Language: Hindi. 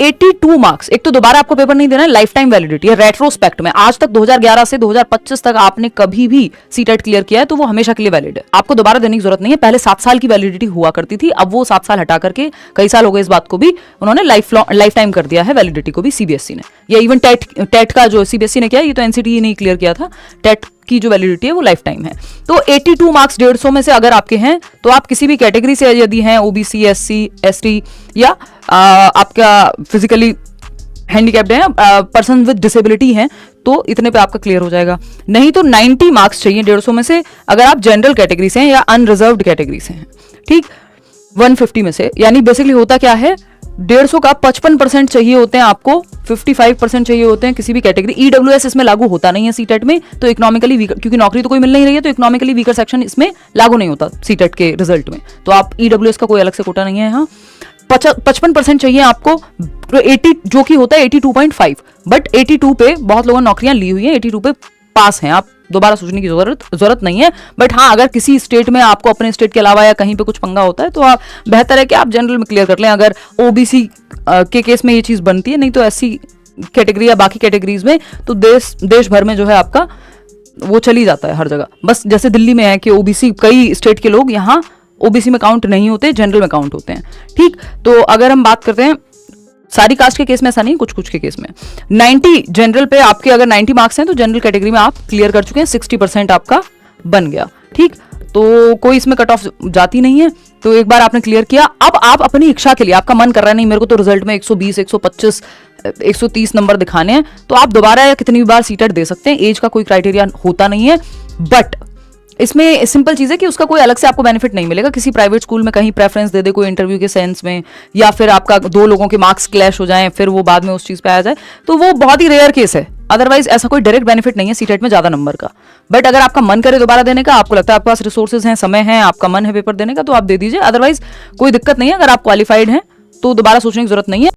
82 मार्क्स, एक तो दोबारा आपको पेपर नहीं देना है, लाइफ टाइम वैलिडिटी है, रेट्रोस्पेक्ट में आज तक 2011 से 2025 तक आपने कभी भी सीटेट क्लियर किया है तो वो हमेशा के लिए वैलिड है, आपको दोबारा देने की जरूरत नहीं है। पहले 7 साल की वैलिडिटी हुआ करती थी, अब वो 7 साल हटा करके कई साल हो गए, इस बात को भी उन्होंने लाइफ टाइम कर दिया है वैलिडिटी को भी सीबीएसई ने, या इवन टेट का जो सीबीएसई ने किया, ये तो एनसीटीई ने क्लियर किया था, टेट की जो वैलिडिटी है वो लाइफ टाइम है। तो 82 मार्क्स 150 में से अगर आपके हैं तो आप किसी भी कैटेगरी से यदि हैं, ओबीसी, एससी, एसटी या आपका फिजिकली हैंडीकैप्ड है, पर्सन विद डिसेबिलिटी हैं, तो इतने पे आपका क्लियर हो जाएगा। नहीं तो 90 मार्क्स चाहिए 150 में से अगर आप जनरल कैटेगरी से हैं या अनरिजर्व्ड कैटेगरी से हैं, ठीक। 150 में से, यानी बेसिकली होता क्या है, 150 का 55% चाहिए होते हैं आपको, 55% चाहिए होते हैं किसी भी कैटेगरी। ईडब्ल्यूएस इसमें लागू होता नहीं है सीटेट में, तो इकोनॉमिकली वीकर, क्योंकि नौकरी तो कोई मिल नहीं रही है, तो इकोनॉमिकली वीकर सेक्शन इसमें लागू नहीं होता सीटेट के रिजल्ट में, तो आप ईडब्ल्यूएस का कोई अलग से कोटा नहीं है यहाँ। 55% चाहिए आपको, 80 जो कि होता है 82.5, बट 82 पे बहुत लोगों ने नौकरियां ली हुई है, 82 पे पास हैं आप, दोबारा सोचने की जरूरत नहीं है। बट हाँ, अगर किसी स्टेट में आपको अपने स्टेट के अलावा या कहीं पे कुछ पंगा होता है तो आप बेहतर है कि आप जनरल में क्लियर कर लें, अगर ओबीसी के केस में ये चीज बनती है। नहीं तो एससी कैटेगरी या बाकी कैटेगरीज में तो देश भर में जो है आपका वो चली जाता है हर जगह। बस जैसे दिल्ली में है कि ओबीसी, कई स्टेट के लोग यहाँ ओबीसी में काउंट नहीं होते, जनरल में काउंट होते हैं, ठीक। तो अगर हम बात करते हैं सारी कास्ट के केस में ऐसा नहीं, कुछ कुछ के केस में 90 जनरल पे आपके अगर 90 मार्क्स हैं तो जनरल कैटेगरी में आप क्लियर कर चुके हैं, 60% आपका बन गया, ठीक। तो कोई इसमें कट ऑफ जाती नहीं है, तो एक बार आपने क्लियर किया, अब आप अपनी इच्छा के लिए, आपका मन कर रहा है नहीं मेरे को तो रिजल्ट में 120, 125, 130 नंबर दिखाने हैं, तो आप दोबारा या कितनी भी बार सीटेट दे सकते हैं, एज का कोई क्राइटेरिया होता नहीं है। बट इसमें सिंपल चीज है कि उसका कोई अलग से आपको बेनिफिट नहीं मिलेगा, किसी प्राइवेट स्कूल में कहीं प्रेफरेंस दे दे कोई इंटरव्यू के सेंस में, या फिर आपका 2 लोगों के मार्क्स क्लैश हो जाएं फिर वो बाद में उस चीज पे आ जाए, तो वो बहुत ही रेयर केस है। अदरवाइज ऐसा कोई डायरेक्ट बेनिफिट नहीं है सीटेट में ज्यादा नंबर का। बट अगर आपका मन करे दोबारा देने का, आपको लगता है आपके पास रिसोर्सेज हैं, समय है, आपका मन है पेपर देने का, तो आप दे दीजिए, अदरवाइज कोई दिक्कत नहीं है। अगर आप क्वालिफाइड हैं तो दोबारा सोचने की जरूरत नहीं है।